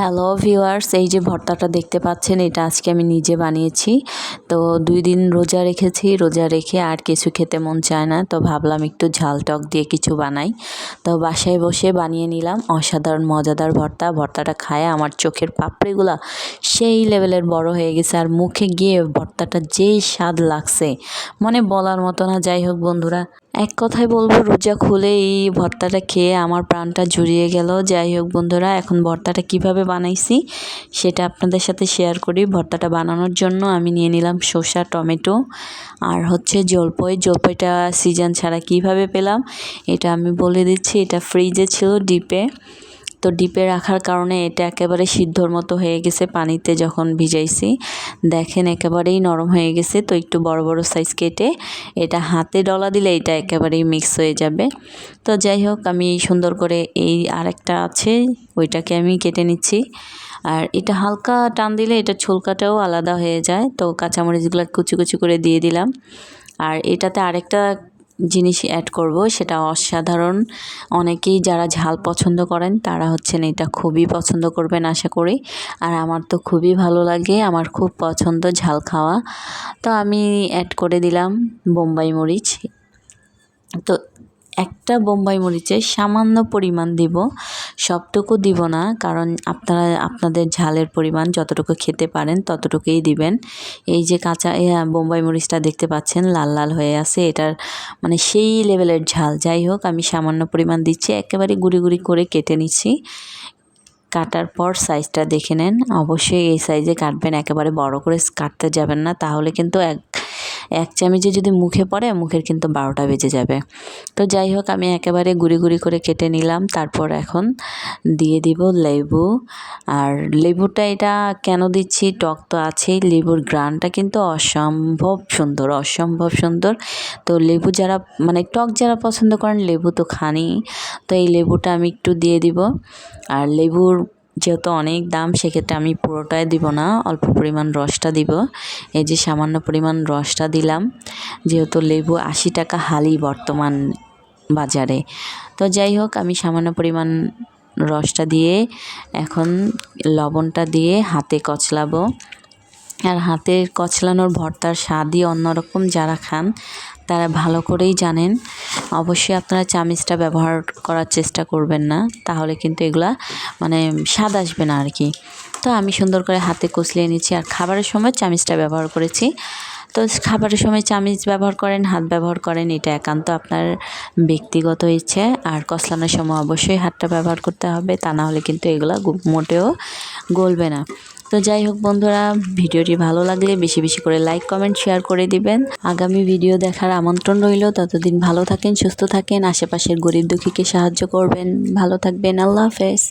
Hello viewers, এই যে ভর্তাটা দেখতে পাচ্ছেন এটা আজকে আমি নিজে বানিয়েছি। তো 2 দিন রোজা রেখেছি, রোজা রেখে আর কিছু খেতে মন চায় না, তো ভাবলাম একটু ঝাল টক দিয়ে কিছু বানাই। তো বাসায় বসে বানিয়ে নিলাম অসাধারণ মজাদার ভর্তা। ভর্তাটা খায় আমার চোখের পাপড়িগুলা সেই লেভেলের বড় হয়ে গেছে, আর মুখে গিয়ে ভর্তাটা যেই স্বাদ লাগছে মানে বলার মতো না। যাই হোক বন্ধুরা, এক কথায় বলবো রোজা খুলে এই ভর্তাটা খেয়ে আমার প্রাণটা জুড়িয়ে গেল। যাই হোক বন্ধুরা, এখন ভর্তাটা কিভাবে বানাইছি সেটা আপনাদের সাথে শেয়ার করি। ভর্তাটা বানানোর জন্য আমি নিয়ে নিলাম শসা, টমেটো আর হচ্ছে জলপাইটা সিজন ছাড়া কিভাবে পেলাম এটা আমি বলে দিচ্ছি। এটা ফ্রিজে ছিল ডিপে, তো ডিপে রাখার কারণে এটা একেবারে সিদ্ধর মতো হয়ে গেছে। পানিতে যখন ভিজাইছি দেখেন একেবারেই নরম হয়ে গেছে। তো একটু বড় বড় সাইজ কেটে এটা হাতে ডলা দিলে এটা একেবারেই মিক্স হয়ে যাবে। তো যাই হোক, আমি সুন্দর করে এই আরেকটা আছে ওইটাকে আমি কেটে নিচ্ছি। আর এটা হালকা টান দিলে এটা ছোলকাটাও আলাদা হয়ে যায়। তো কাঁচামরিচগুলো কুচি কুচি করে দিয়ে দিলাম। আর এটাতে আরেকটা জিনিস অ্যাড করব, সেটা অসাধারণ। অনেকেই যারা ঝাল পছন্দ করেন তারা হচ্ছেন এটা খুবই পছন্দ করবেন আশা করি। আর আমার তো খুবই ভালো লাগে, আমার খুব পছন্দ ঝাল খাওয়া। তো আমি অ্যাড করে দিলাম বোম্বাই মরিচ। তো একটা বোম্বাই মরিচের সামান্য পরিমাণ দিব, সবটুকু দিব না, কারণ আপনারা আপনাদের ঝালের পরিমাণ যতটুকু খেতে পারেন ততটুকুই দিবেন। এই যে কাঁচা বোম্বাই মরিচটা দেখতে পাচ্ছেন লাল লাল হয়ে আছে, এটার মানে সেই লেভেলের ঝাল। যাই হোক, আমি সামান্য পরিমাণ দিচ্ছি, একেবারে গুঁড়ি গুঁড়ি করে কেটে নিচ্ছি। কাটার পর সাইজটা দেখে নেন, অবশ্যই এই সাইজে কাটবেন, একেবারে বড় করে কাটতে যাবেন না, তাহলে কিন্তু এক চামচে যদি মুখে পড়ে মুখের কিন্তু 12টা বেজে যাবে। তো যাই হোক, আমি একেবারে গুঁড়ি গুঁড়ি করে কেটে নিলাম। তারপর এখন দিয়ে দিব লেবু। আর লেবুটা এটা কেন দিচ্ছি, টক তো আছেই, লেবুর গ্রানটা কিন্তু অসম্ভব সুন্দর, অসম্ভব সুন্দর। তো লেবু যারা মানে টক যারা পছন্দ করেন লেবু তো খানি, তো এই লেবুটা আমি একটু দিয়ে দিব। আর লেবুর যেহেতু অনেক দাম সেক্ষেত্রে আমি পুরোটাই দিব না, অল্প পরিমাণ রসটা দিব। এই যে সামান্য পরিমাণ রসটা দিলাম, যেহেতু লেবু 80 টাকা হালি বর্তমান বাজারে। তো যাই হোক, আমি সামান্য পরিমাণ রসটা দিয়ে এখন লবণটা দিয়ে হাতে কচলাবো। আর হাতে কচলানোর ভর্তার স্বাদই অন্যরকম, যারা খান তারা ভালো করেই জানেন। অবশ্যই আপনারা চামিচটা ব্যবহার করার চেষ্টা করবেন না, তাহলে কিন্তু এগুলা মানে স্বাদ আসবে না আর কি। তো আমি সুন্দর করে হাতে কচলিয়ে নিচ্ছি, আর খাবারের সময় চামিচটা ব্যবহার করেছি। তো খাবারের সময় চামিচ ব্যবহার করেন, হাত ব্যবহার করেন, এটা একান্ত আপনার ব্যক্তিগত ইচ্ছে। আর কচলানোর সময় অবশ্যই হাতটা ব্যবহার করতে হবে, তা না হলে কিন্তু এগুলো মোটেও গলবে না। তো যাই হোক বন্ধুরা, ভিডিওটি ভালো লাগলে বেশি বেশি করে লাইক কমেন্ট শেয়ার করে দিবেন। আগামী ভিডিও দেখার আমন্ত্রণ রইল। ততদিন ভালো থাকেন, সুস্থ থাকেন, আশেপাশের গরিব দুঃখীকে সাহায্য করবেন। ভালো থাকবেন, আল্লাহ হাফেজ।